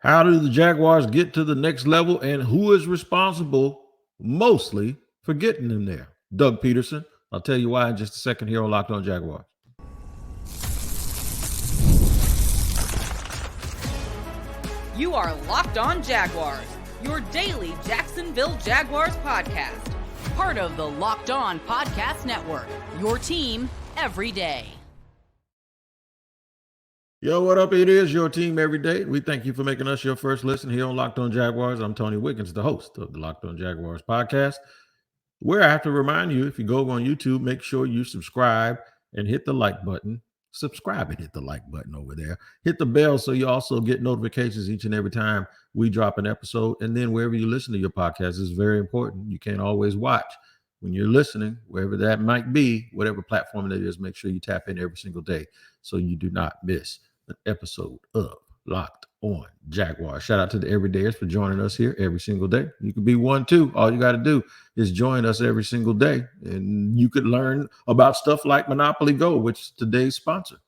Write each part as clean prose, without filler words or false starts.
How do the Jaguars get to the next level, and who is responsible mostly for getting them there? Doug Pederson. I'll tell you why in just a second here on Locked On Jaguars. You are Locked On Jaguars, your daily Jacksonville Jaguars podcast. Part of the Locked On Podcast Network, your team every day. Yo, what up? It is your team every day. We thank you for making us your first listen here on Locked On Jaguars. I'm Tony Wiggins, the host of the Locked On Jaguars podcast, where I have to remind you, if you go on YouTube, make sure you subscribe and hit the like button. Subscribe and hit the like button over there. Hit the bell so you also get notifications each and every time we drop an episode. And then wherever you listen to your podcast is very important. You can't always watch. When you're listening, wherever that might be, whatever platform it is, make sure you tap in every single day so you do not miss an episode of Locked On Jaguars. Shout out to the everydayers for joining us here every single day. You could be one too. All you got to do is join us every single day, and you could learn about stuff like Monopoly Go, which is today's sponsor.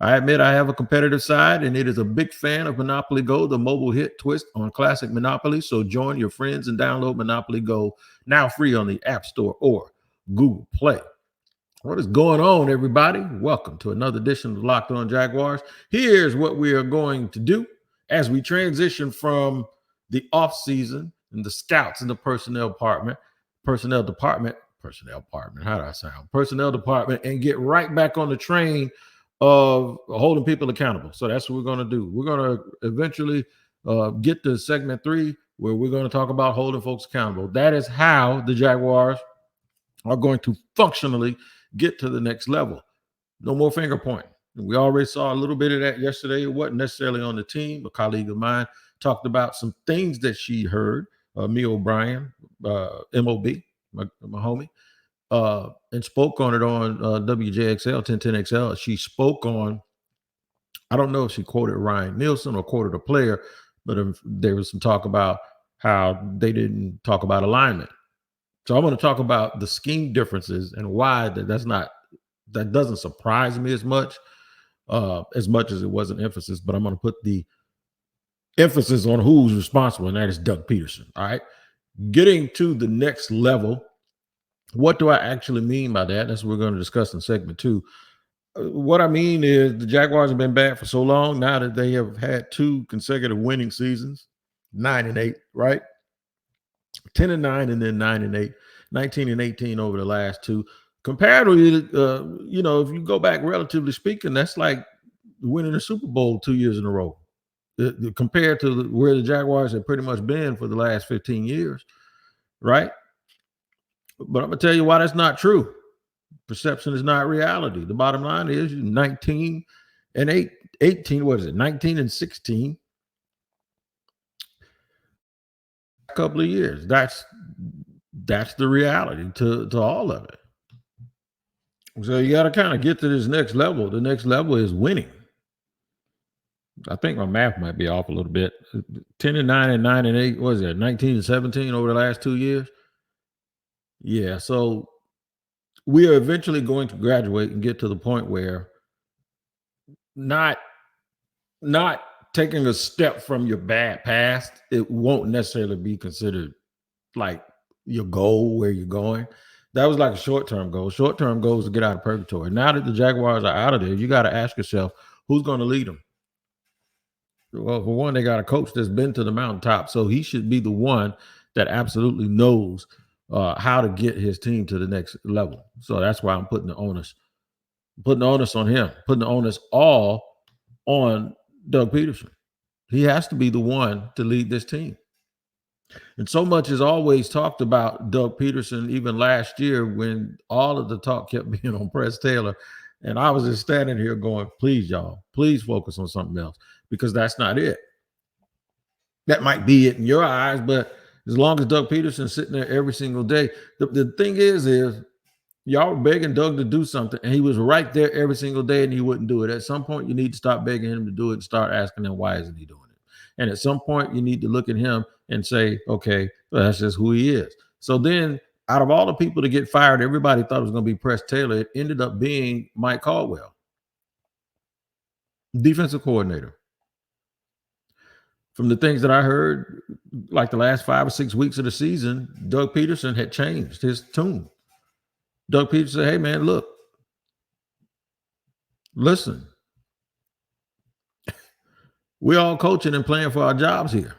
I admit I have a competitive side, and it is a big fan of Monopoly Go, the mobile hit twist on classic Monopoly. So join your friends and download Monopoly Go, now free on the App Store or Google Play. What is going on, everybody? Welcome to another edition of Locked On Jaguars. Here's what we are going to do as we transition from the offseason and the scouts in the personnel department, and get right back on the train of holding people accountable. So that's what we're going to do. We're going to eventually get to segment 3, where we're going to talk about holding folks accountable. That is how the Jaguars are going to functionally get to the next level. No more finger pointing. We already saw a little bit of that yesterday. It wasn't necessarily on the team. A colleague of mine talked about some things that she heard. Mia O'Brien, MOB, my homie, and spoke on it on WJXL, 1010XL. She spoke on, I don't know if she quoted Ryan Nielsen or quoted a player, but there was some talk about how they didn't talk about alignment. So I'm going to talk about the scheme differences and why that doesn't surprise me as much as it was an emphasis, but I'm going to put the emphasis on who's responsible, and that is Doug Pederson. All right. Getting to the next level. What do I actually mean by that? That's what we're going to discuss in segment 2. What I mean is the Jaguars have been bad for so long now that they have had 2 consecutive winning seasons, 9-8, right? 10-9 and then 9-8, 19-18 over the last 2. Comparatively, if you go back, relatively speaking, that's like winning a Super Bowl 2 years in a row. Compared to where the Jaguars have pretty much been for the last 15 years, right? But I'm going to tell you why that's not true. Perception is not reality. The bottom line is 19-18. What is it? 19-16. Couple of years. That's the reality to all of it. So you got to kind of get to this next level. The next level is winning. I think my math might be off a little bit. 10-9 and 9-8. What is that? 19-17 over the last 2 years. Yeah. So we are eventually going to graduate and get to the point where not taking a step from your bad past, it won't necessarily be considered like your goal, where you're going. That was like a short-term goal. Short-term goal is to get out of purgatory. Now that the Jaguars are out of there, you got to ask yourself, who's going to lead them? Well, for one, they got a coach that's been to the mountaintop, so he should be the one that absolutely knows how to get his team to the next level. So that's why I'm putting the onus on him, putting the onus all on Doug Pederson. He has to be the one to lead this team. And so much is always talked about Doug Pederson, even last year when all of the talk kept being on Press Taylor. And I was just standing here going, please, y'all, please focus on something else, because that's not it. That might be it in your eyes, but as long as Doug Pederson's sitting there every single day, the thing is y'all were begging Doug to do something, and he was right there every single day, and he wouldn't do it. At some point, you need to stop begging him to do it and start asking him, why isn't he doing it? And at some point, you need to look at him and say, okay, well, that's just who he is. So then, out of all the people to get fired, everybody thought it was going to be Press Taylor. It ended up being Mike Caldwell, defensive coordinator. From the things that I heard, like the last 5 or 6 weeks of the season, Doug Pederson had changed his tune. Doug Pederson said, hey, man, look, listen, we're all coaching and playing for our jobs here.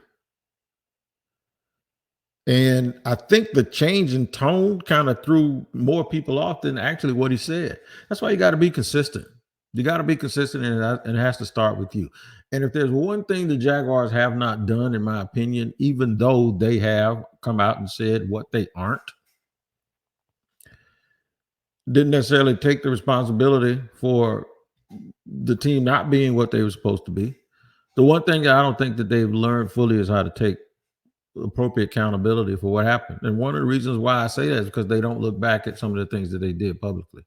And I think the change in tone kind of threw more people off than actually what he said. That's why you got to be consistent. You got to be consistent, and it has to start with you. And if there's one thing the Jaguars have not done, in my opinion, even though they have come out and said what they aren't, didn't necessarily take the responsibility for the team not being what they were supposed to be. The one thing that I don't think that they've learned fully is how to take appropriate accountability for what happened. And one of the reasons why I say that is because they don't look back at some of the things that they did publicly.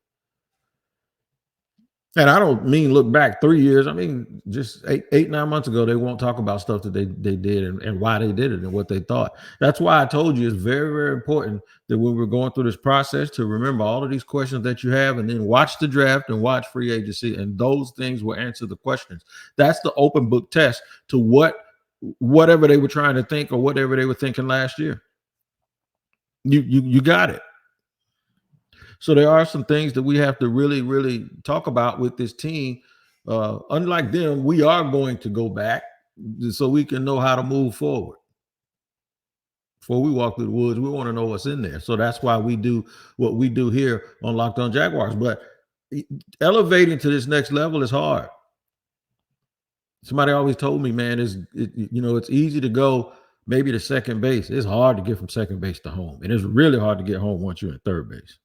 And I don't mean look back 3 years. I mean, just 9 months ago, they won't talk about stuff that they did and why they did it and what they thought. That's why I told you it's very, very important that when we're going through this process to remember all of these questions that you have and then watch the draft and watch free agency. And those things will answer the questions. That's the open book test to whatever they were trying to think or whatever they were thinking last year. You got it. So there are some things that we have to really, really talk about with this team. Unlike them, we are going to go back so we can know how to move forward. Before we walk through the woods, we want to know what's in there. So that's why we do what we do here on Locked On Jaguars. But elevating to this next level is hard. Somebody always told me, man, it's easy to go maybe to second base. It's hard to get from second base to home. And it's really hard to get home once you're in third base.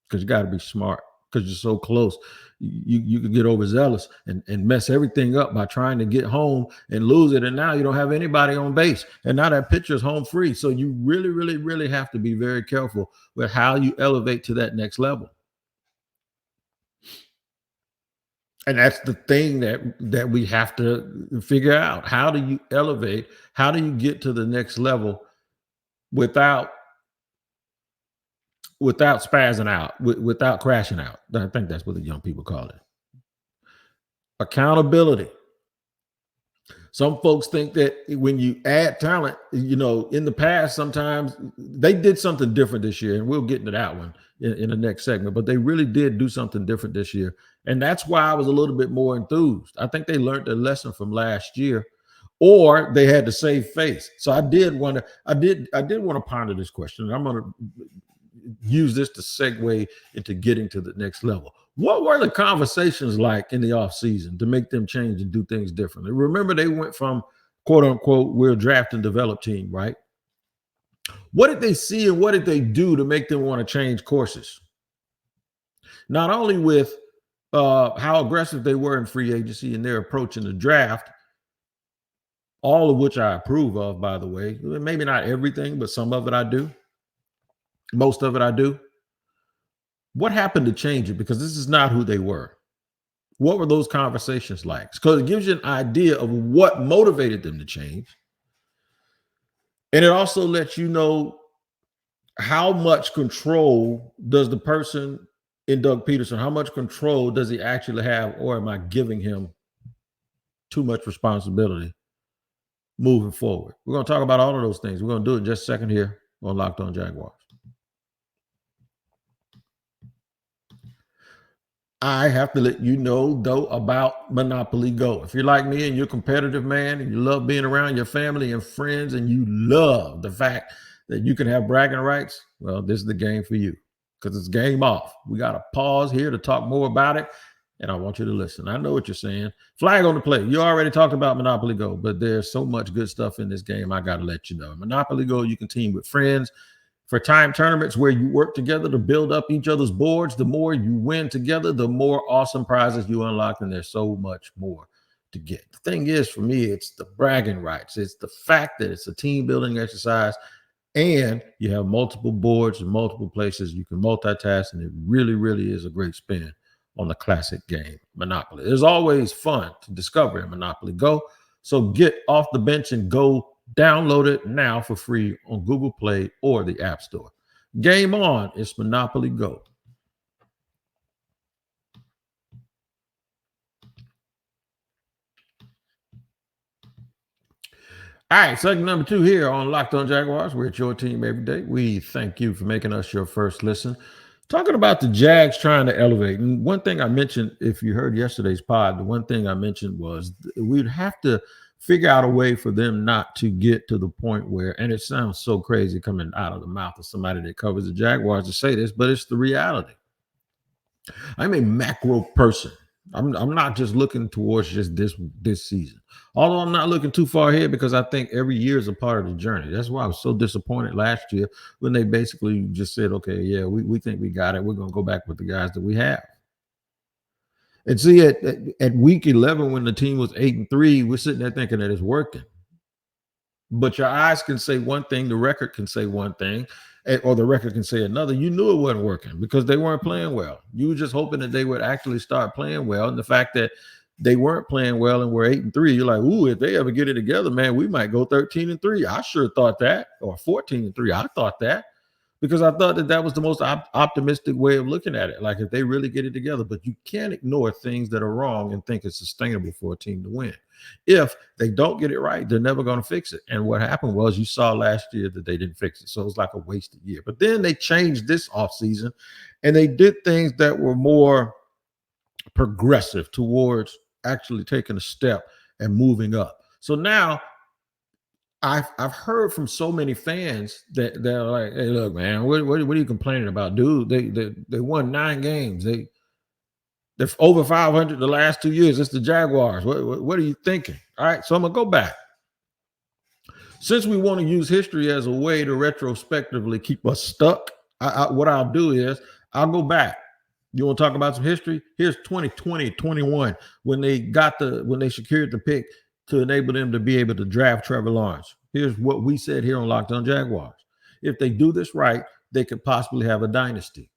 Because you got to be smart because you're so close. You can get overzealous and mess everything up by trying to get home and lose it. And now you don't have anybody on base. And now that pitcher's home free. So you really, really, really have to be very careful with how you elevate to that next level. And that's the thing that we have to figure out. How do you elevate? How do you get to the next level without spazzing out, without crashing out? I think that's what the young people call it. Accountability. Some folks think that when you add talent, in the past, sometimes they did something different this year, and we'll get into that one in the next segment, but they really did do something different this year. And that's why I was a little bit more enthused. I think they learned their lesson from last year, or they had to save face. So I did want to ponder this question, and I'm going to use this to segue into getting to the next level. What were the conversations like in the offseason to make them change and do things differently? Remember, they went from quote unquote, we're a draft and develop team, right? What did they see and what did they do to make them want to change courses? Not only with how aggressive they were in free agency and their approach in the draft, all of which I approve of, by the way. Maybe not everything, but some of it I do. Most of it I do. What happened to change it? Because this is not who they were. What were those conversations like? Because it gives you an idea of what motivated them to change. And it also lets you know how much control does the person in Doug Pederson, how much control does he actually have, or am I giving him too much responsibility moving forward? We're going to talk about all of those things. We're going to do it in just a second here on Locked On Jaguars. I have to let you know, though, about Monopoly Go. If you're like me and you're a competitive man and you love being around your family and friends and you love the fact that you can have bragging rights, well, this is the game for you because it's game off. We got to pause here to talk more about it, and I want you to listen. I know what you're saying. Flag on the play. You already talked about Monopoly Go, but there's so much good stuff in this game. I got to let you know. Monopoly Go, you can team with friends for time tournaments where you work together to build up each other's boards. The more you win together, the more awesome prizes you unlock, and there's so much more to get. The thing is, for me, it's the bragging rights. It's the fact that it's a team building exercise, and you have multiple boards and multiple places you can multitask, and it really, really is a great spin on the classic game, Monopoly. It's always fun to discover in Monopoly Go, so get off the bench and go download it now for free on Google Play or the App Store. Game on. It's Monopoly Go. All right, segment number 2 here on Locked On Jaguars. We're at your team every day. We thank you for making us your first listen. Talking about the Jags trying to elevate. And one thing I mentioned, if you heard yesterday's pod, the one thing I mentioned was we'd have to figure out a way for them not to get to the point where, and it sounds so crazy coming out of the mouth of somebody that covers the Jaguars to say this, but it's the reality. I'm a macro person. I'm not just looking towards just this season. Although I'm not looking too far ahead because I think every year is a part of the journey. That's why I was so disappointed last year when they basically just said, okay, yeah, we think we got it. We're going to go back with the guys that we have. And see, at week 11, when the team was 8-3, we're sitting there thinking that it's working. But your eyes can say one thing, the record can say one thing, or the record can say another. You knew it wasn't working because they weren't playing well. You were just hoping that they would actually start playing well. And the fact that they weren't playing well and we're 8-3, you're like, ooh, if they ever get it together, man, we might go 13-3. I sure thought that, or 14-3. I thought that because I thought that was the most optimistic way of looking at it. Like if they really get it together, but you can't ignore things that are wrong and think it's sustainable for a team to win. If they don't get it right, they're never going to fix it. And what happened was you saw last year that they didn't fix it. So it was like a wasted year. But then they changed this offseason and they did things that were more progressive towards actually taking a step and moving up. So now I've heard from so many fans that they're like, hey, look, man, what are you complaining about? Dude, they won 9 games. They're over 500 the last 2 years. It's the Jaguars. What are you thinking? All right, so I'm going to go back. Since we want to use history as a way to retrospectively keep us stuck, what I'll do is I'll go back. You want to talk about some history? Here's 2020-21 when they secured the pick to enable them to be able to draft Trevor Lawrence. Here's what we said here on Locked On Jaguars. If they do this right, they could possibly have a dynasty.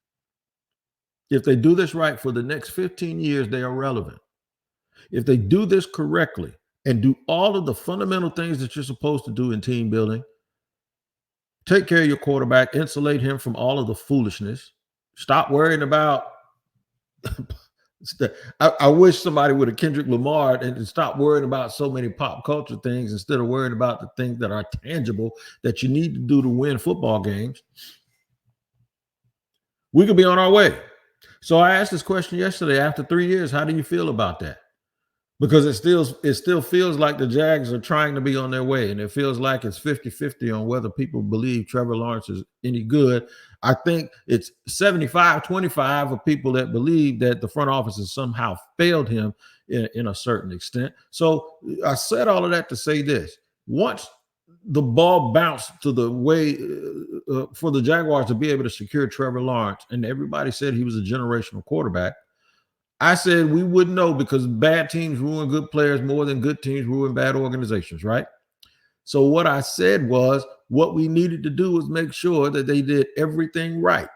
If they do this right for the next 15 years, they are relevant. If they do this correctly and do all of the fundamental things that you're supposed to do in team building, take care of your quarterback, insulate him from all of the foolishness, stop worrying about I wish somebody would have Kendrick Lamar and stop worrying about so many pop culture things instead of worrying about the things that are tangible that you need to do to win football games. We could be on our way. So I asked this question yesterday, after 3 years, how do you feel about that? Because it still feels like the Jags are trying to be on their way, and it feels like it's 50-50 on whether people believe Trevor Lawrence is any good. I think it's 75-25 of people that believe that the front office has somehow failed him in a certain extent. So I said all of that to say this. Once the ball bounced to the way for the Jaguars to be able to secure Trevor Lawrence, and everybody said he was a generational quarterback, I said we wouldn't know because bad teams ruin good players more than good teams ruin bad organizations, right? So what I said was what we needed to do was make sure that they did everything right.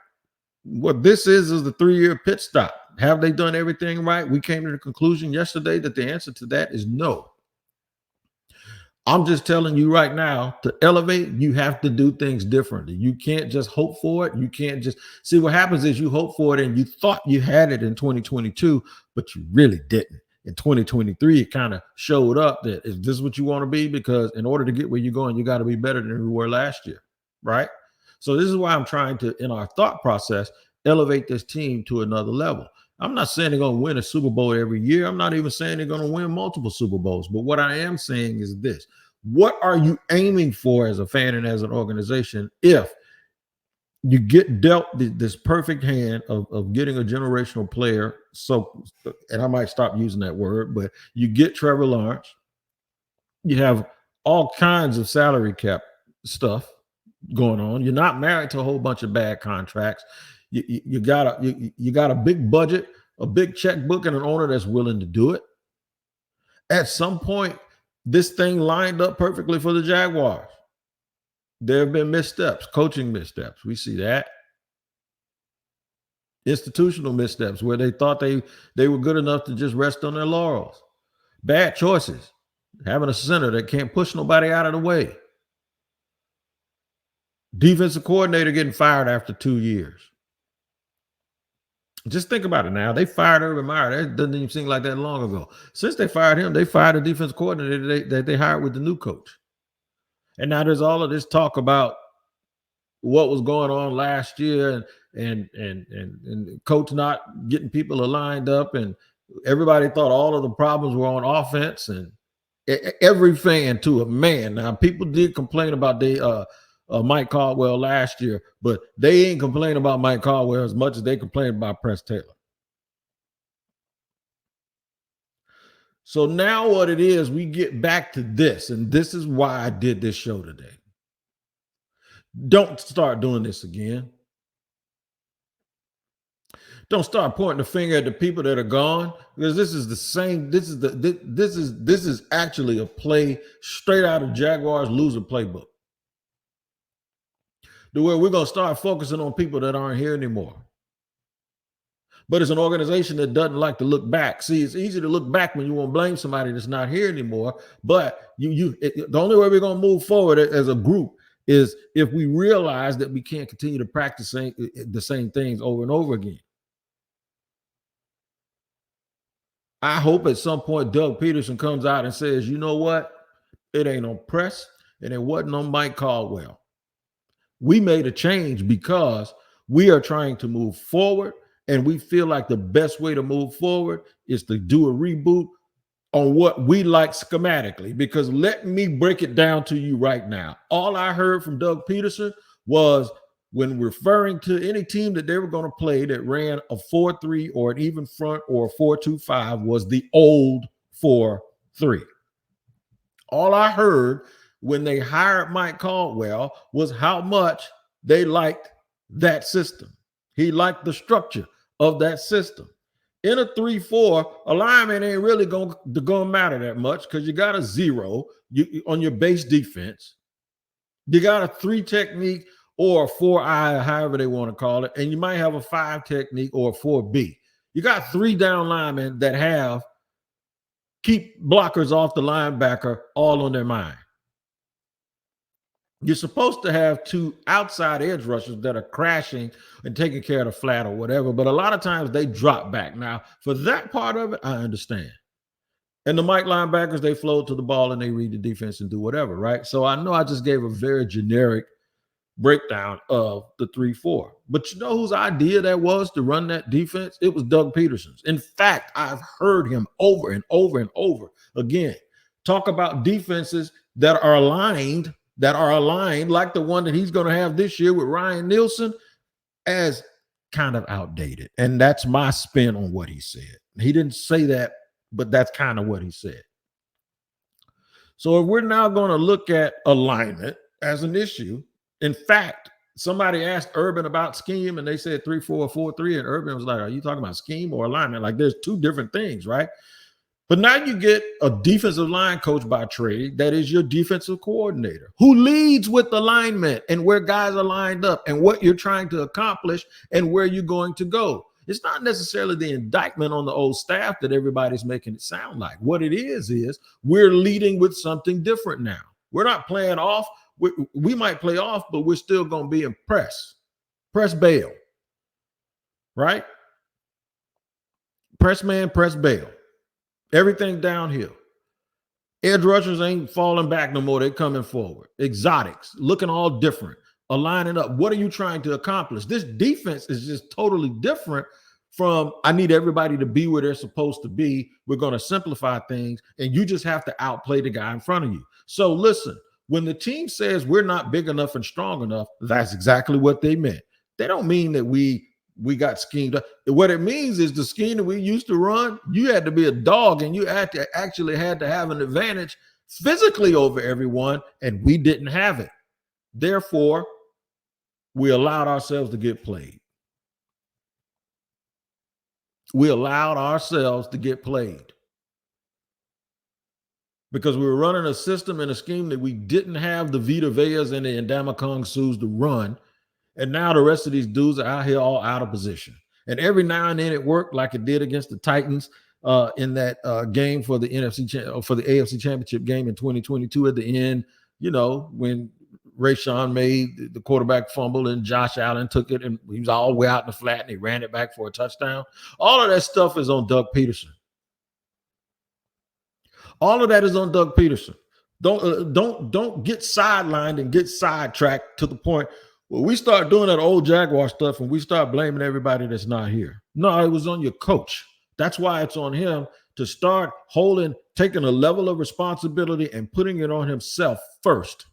What this is the 3-year pit stop. Have they done everything right? We came to the conclusion yesterday that the answer to that is no. I'm just telling you right now, to elevate, you have to do things differently. You can't just hope for it. You can't just see what happens is you hope for it and you thought you had it in 2022, but you really didn't. In 2023, it kind of showed up that is this what you want to be? Because in order to get where you're going, you got to be better than you were last year, right? So this is why I'm trying to, in our thought process, elevate this team to another level. I'm not saying they're going to win a Super Bowl every year. I'm not even saying they're going to win multiple Super Bowls. But what I am saying is this. What are you aiming for as a fan and as an organization if you get dealt this perfect hand of getting a generational player? So, and I might stop using that word, but you get Trevor Lawrence. You have all kinds of salary cap stuff going on. You're not married to a whole bunch of bad contracts. You got a big budget, a big checkbook, and an owner that's willing to do it. At some point, this thing lined up perfectly for the Jaguars. There have been missteps, coaching missteps. We see that. Institutional missteps where they thought they were good enough to just rest on their laurels. Bad choices. Having a center that can't push nobody out of the way. Defensive coordinator getting fired after 2 years. Just think about it now. They fired Urban Meyer. That doesn't even seem like that long ago. Since they fired him, they fired a defensive coordinator that they hired with the new coach. And now there's all of this talk about what was going on last year and coach not getting people lined up, and everybody thought all of the problems were on offense, and every fan to a man. Now, people did complain about Mike Caldwell last year, but they ain't complaining about Mike Caldwell as much as they complained about Press Taylor. So now what it is, we get back to this, and this is why I did this show today. Don't start doing this again. Don't start pointing the finger at the people that are gone, because this is the same. This is actually a play straight out of Jaguars loser playbook. To where we're going to start focusing on people that aren't here anymore. But it's an organization that doesn't like to look back. See, it's easy to look back when you want to blame somebody that's not here anymore. But the only way we're going to move forward as a group is if we realize that we can't continue to practice the same things over and over again. I hope at some point Doug Pederson comes out and says, you know what? It ain't on Press, and it wasn't on Mike Caldwell. We made a change because we are trying to move forward, and we feel like the best way to move forward is to do a reboot on what we like schematically. Because let me break it down to you right now. All I heard from Doug Pederson was, when referring to any team that they were going to play that ran a 4-3 or an even front or a 4-2-5, was the old 4-3. All I heard when they hired Mike Caldwell was how much they liked that system. He liked the structure of that system. In a 3-4, alignment ain't really going to matter that much, because you got a 0 on your base defense. You got a 3 technique or a 4I, however they want to call it, and you might have a 5 technique or a 4B. You got 3 down linemen that keep blockers off the linebacker all on their mind. You're supposed to have 2 outside edge rushers that are crashing and taking care of the flat or whatever, but a lot of times they drop back. Now, for that part of it, I understand. And the Mike linebackers, they float to the ball and they read the defense and do whatever, right? So I know I just gave a very generic breakdown of the 3-4. But you know whose idea that was to run that defense? It was Doug Pederson's. In fact, I've heard him over and over and over again talk about defenses that are aligned like the one that he's going to have this year with Ryan Nielsen as kind of outdated. And that's my spin on what he said. He didn't say that, but that's kind of what he said. So if we're now going to look at alignment as an issue, in fact, somebody asked Urban about scheme and they said 3-4, 4-3, and Urban was like, are you talking about scheme or alignment? Like, there's 2 different things, right? But now you get a defensive line coach by trade that is your defensive coordinator, who leads with alignment and where guys are lined up and what you're trying to accomplish and where you're going to go. It's not necessarily the indictment on the old staff that everybody's making it sound like. What it is we're leading with something different now. We're not playing off. We might play off, but we're still going to be in press bail, right? Press man, press bail. Everything downhill. Edge rushers ain't falling back no more. They're coming forward. Exotics, looking all different, aligning up. What are you trying to accomplish? This defense is just totally different from, I need everybody to be where they're supposed to be. We're going to simplify things, and you just have to outplay the guy in front of you. So listen, when the team says we're not big enough and strong enough, that's exactly what they meant. They don't mean that we got schemed up. What it means is the scheme that we used to run, you had to be a dog and you had to have an advantage physically over everyone, and we didn't have it. Therefore, we allowed ourselves to get played. Because we were running a system and a scheme that we didn't have the Vita Veas and the Ndamukong Kong Sues to run. And now the rest of these dudes are out here all out of position. And every now and then it worked, like it did against the Titans in that game for the AFC Championship game in 2022 at the end, when Rayshawn made the quarterback fumble and Josh Allen took it and he was all the way out in the flat and he ran it back for a touchdown. All of that stuff is on Doug Pederson. All of that is on Doug Pederson. Don't get sidelined and get sidetracked to the point where we start doing that old Jaguar stuff and we start blaming everybody that's not here. No, it was on your coach. That's why it's on him to start taking a level of responsibility and putting it on himself first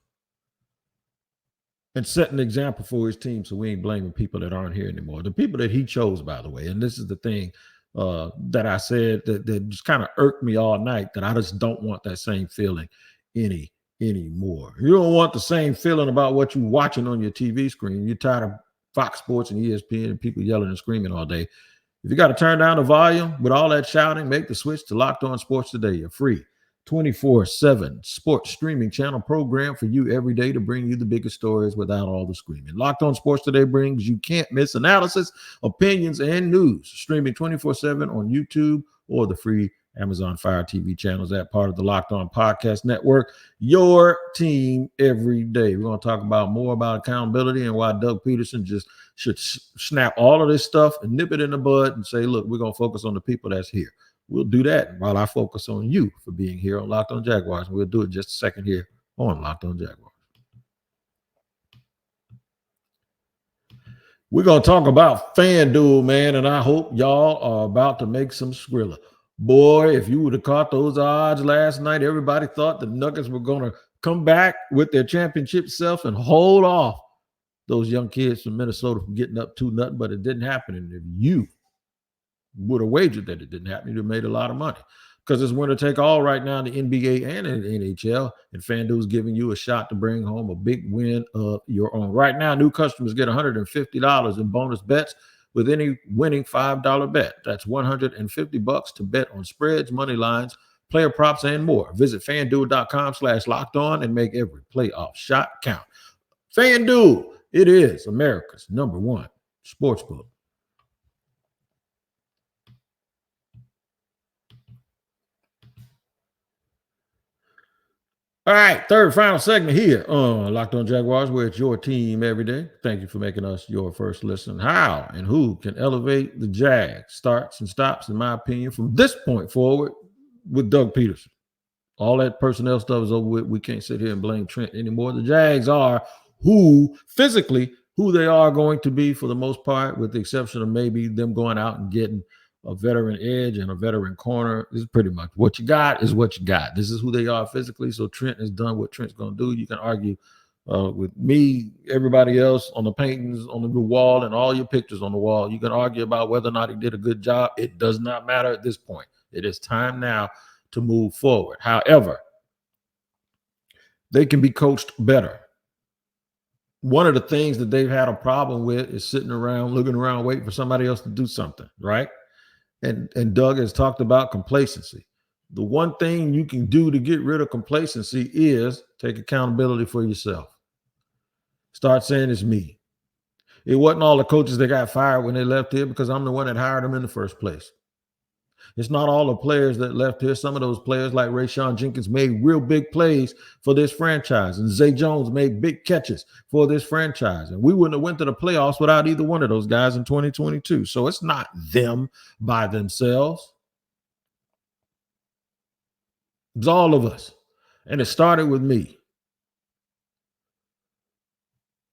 and setting an example for his team so we ain't blaming people that aren't here anymore. The people that he chose, by the way, and this is the thing that I said that just kind of irked me all night, that I just don't want that same feeling anymore. You don't want the same feeling about what you're watching on your TV screen. You're tired of Fox Sports and ESPN and people yelling and screaming all day. If you got to turn down the volume with all that shouting, make the switch to Locked On Sports Today, a free 24/7 sports streaming channel program for you every day to bring you the biggest stories without all the screaming. Locked On Sports Today brings you can't miss analysis, opinions, and news, streaming 24/7 on YouTube or the free Amazon Fire TV channels. That part of the Locked On Podcast Network, your team every day. We're going to talk about more about accountability and why Doug Pederson just should snap all of this stuff and nip it in the bud and say, look, we're going to focus on the people that's here. We'll do that while I focus on you for being here on Locked On Jaguars. We'll do it in just a second here on Locked On Jaguars. We're going to talk about FanDuel, man, and I hope y'all are about to make some Skrilla. Boy, if you would have caught those odds last night, everybody thought the Nuggets were going to come back with their championship self and hold off those young kids from Minnesota from getting up 2-0, but it didn't happen. And if you would have wagered that it didn't happen, you'd have made a lot of money, because it's winner take all right now in the NBA and in the NHL, and FanDuel's giving you a shot to bring home a big win of your own. Right now, new customers get $150 in bonus bets with any winning $5 bet. That's $150 to bet on spreads, money lines, player props, and more. Visit FanDuel.com/locked-on and make every playoff shot count. FanDuel, it is America's #1 sportsbook. All right, third final segment here on Locked On Jaguars, where it's your team every day. Thank you for making us your first listen. How and who can elevate the Jags? Starts and stops, in my opinion, from this point forward with Doug Pederson. All that personnel stuff is over with. We can't sit here and blame Trent anymore. The Jags are who they are going to be for the most part, with the exception of maybe them going out and getting a veteran edge and a veteran corner. This is pretty much what you got is what you got. This is who they are physically. So Trent has done what Trent's going to do. You can argue with me, everybody else on the paintings on the wall and all your pictures on the wall. You can argue about whether or not he did a good job. It does not matter at this point. It is time now to move forward. However, they can be coached better. One of the things that they've had a problem with is sitting around, looking around, waiting for somebody else to do something, right? And Doug has talked about complacency. The one thing you can do to get rid of complacency is take accountability for yourself. Start saying it's me. It wasn't all the coaches that got fired when they left here, because I'm the one that hired them in the first place. It's not all the players that left here. Some of those players, like Rayshon Jenkins, made real big plays for this franchise, and Zay Jones made big catches for this franchise. And we wouldn't have went to the playoffs without either one of those guys in 2022. So it's not them by themselves. It's all of us. And it started with me.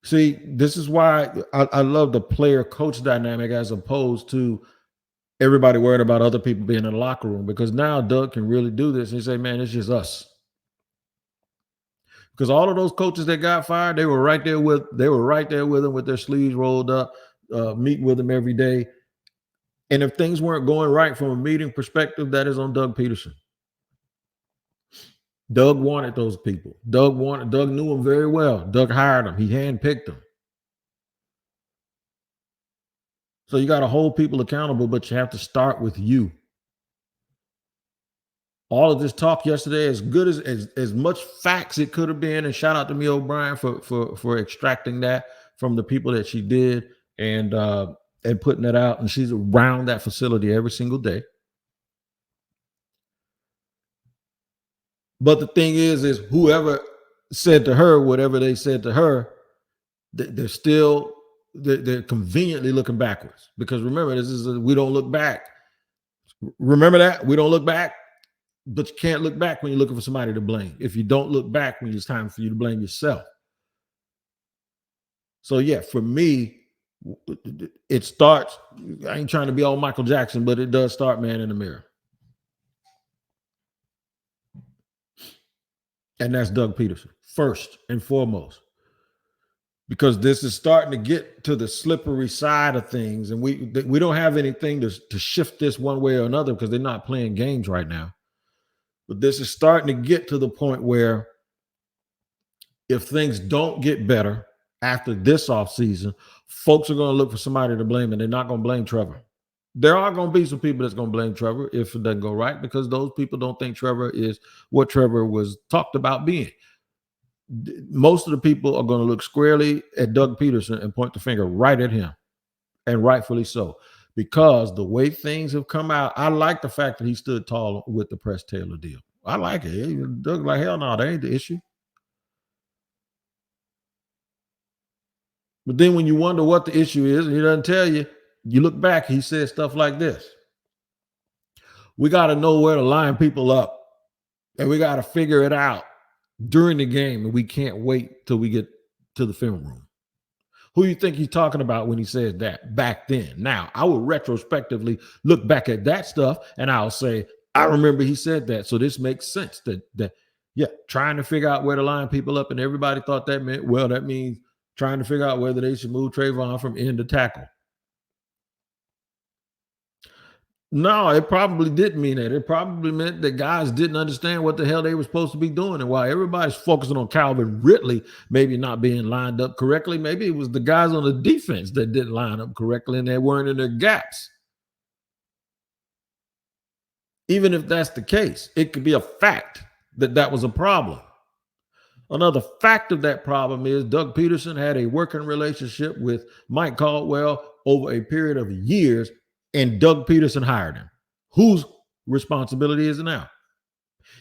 See, this is why I love the player-coach dynamic as opposed to everybody worried about other people being in the locker room, because now Doug can really do this and say, man, it's just us. Because all of those coaches that got fired, they were right there with him with their sleeves rolled up, meeting with him every day. And if things weren't going right from a meeting perspective, that is on Doug Pederson. Doug wanted those people. Doug knew them very well. Doug hired them. He handpicked them. So you got to hold people accountable, but you have to start with you. All of this talk yesterday, as good as much facts it could have been, and shout out to Mia O'Brien for extracting that from the people that she did and putting that out. And she's around that facility every single day. But the thing is whoever said to her whatever they said to her, they're conveniently looking backwards, because remember, we don't look back. Remember that we don't look back. But you can't look back when you're looking for somebody to blame. If you don't look back when it's time for you to blame yourself. So, yeah, for me, it starts, I ain't trying to be all Michael Jackson, but it does start, man, in the mirror. And that's Doug Pederson, first and foremost. Because this is starting to get to the slippery side of things. And we don't have anything to shift this one way or another because they're not playing games right now. But this is starting to get to the point where if things don't get better after this offseason, folks are going to look for somebody to blame, and they're not going to blame Trevor. There are going to be some people that's going to blame Trevor if it doesn't go right because those people don't think Trevor is what Trevor was talked about being. Most of the people are going to look squarely at Doug Pederson and point the finger right at him, and rightfully so, because the way things have come out, I like the fact that he stood tall with the Press Taylor deal. I like it. Doug like, hell no, that ain't the issue. But then when you wonder what the issue is, and he doesn't tell you, you look back, he said stuff like this. We got to know where to line people up, and we got to figure it out during the game, and we can't wait till we get to the film room. Who do you think he's talking about when he says that back then? Now, I will retrospectively look back at that stuff, and I'll say, I remember he said that, so this makes sense. That trying to figure out where to line people up, and everybody thought that meant, well, that means trying to figure out whether they should move Trayvon from end to tackle. No, it probably didn't mean that. It probably meant that guys didn't understand what the hell they were supposed to be doing. And while everybody's focusing on Calvin Ridley maybe not being lined up correctly, maybe it was the guys on the defense that didn't line up correctly and they weren't in their gaps. Even if that's the case, it could be a fact that that was a problem. Another fact of that problem is Doug Pederson had a working relationship with Mike Caldwell over a period of years, and Doug Pederson hired him. Whose responsibility is it now?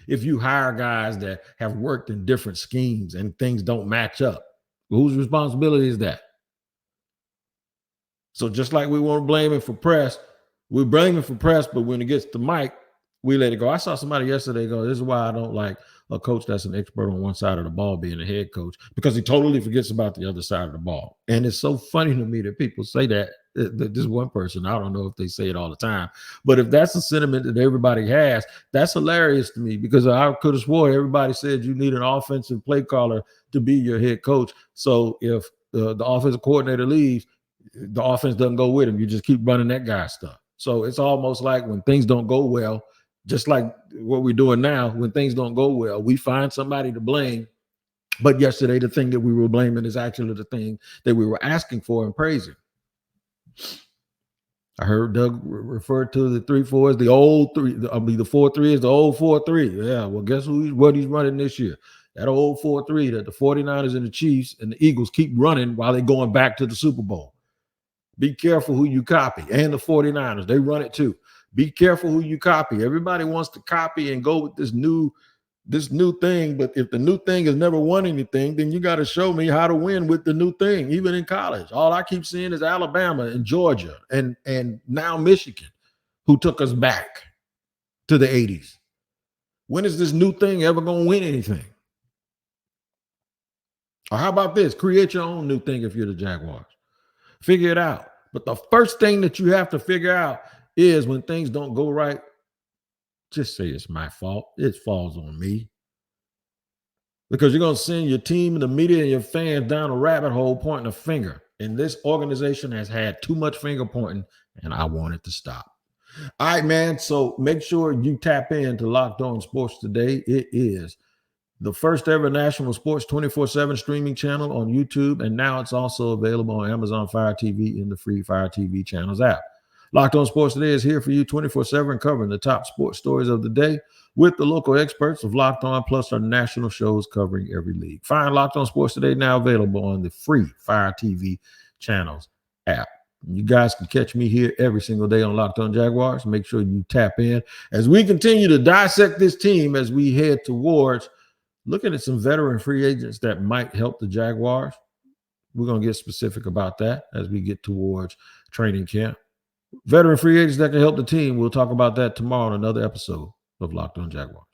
If you hire guys that have worked in different schemes and things don't match up, whose responsibility is that? So just like we want to blame him for press, we blame him for press, but when it gets to Mike, we let it go. I saw somebody yesterday go, this is why I don't like a coach that's an expert on one side of the ball being a head coach, because he totally forgets about the other side of the ball. And it's so funny to me that people say that. This one person, I don't know if they say it all the time, but if that's a sentiment that everybody has, that's hilarious to me, because I could have swore everybody said you need an offensive play caller to be your head coach. So if the offensive coordinator leaves, the offense doesn't go with him. You just keep running that guy's stuff. So it's almost like when things don't go well, just like what we're doing now, when things don't go well, we find somebody to blame. But yesterday, the thing that we were blaming is actually the thing that we were asking for and praising. I heard Doug refer to the 3-4 as the old three. The 4-3 is the old 4-3. Yeah, well, guess what he's running this year? That old 4-3 that the 49ers and the Chiefs and the Eagles keep running while they're going back to the Super Bowl. Be careful who you copy. And the 49ers, they run it too. Be careful who you copy. Everybody wants to copy and go with this new thing, but if the new thing has never won anything, then you got to show me how to win with the new thing, even in college. All I keep seeing is Alabama and Georgia and now Michigan, who took us back to the 80s. When is this new thing ever going to win anything? Or how about this? Create your own new thing if you're the Jaguars. Figure it out. But the first thing that you have to figure out is when things don't go right, just say it's my fault. It falls on me. Because you're going to send your team and the media and your fans down a rabbit hole pointing a finger. And this organization has had too much finger pointing, and I want it to stop. All right, man. So make sure you tap in to Locked On Sports today. It is the first ever national sports 24/7 streaming channel on YouTube. And now it's also available on Amazon Fire TV in the free Fire TV channels app. Locked On Sports Today is here for you 24/7, covering the top sports stories of the day with the local experts of Locked On, plus our national shows covering every league. Find Locked On Sports Today now available on the free Fire TV channels app. You guys can catch me here every single day on Locked On Jaguars. Make sure you tap in as we continue to dissect this team as we head towards looking at some veteran free agents that might help the Jaguars. We're going to get specific about that as we get towards training camp. Veteran free agents that can help the team. We'll talk about that tomorrow in another episode of Locked On Jaguars.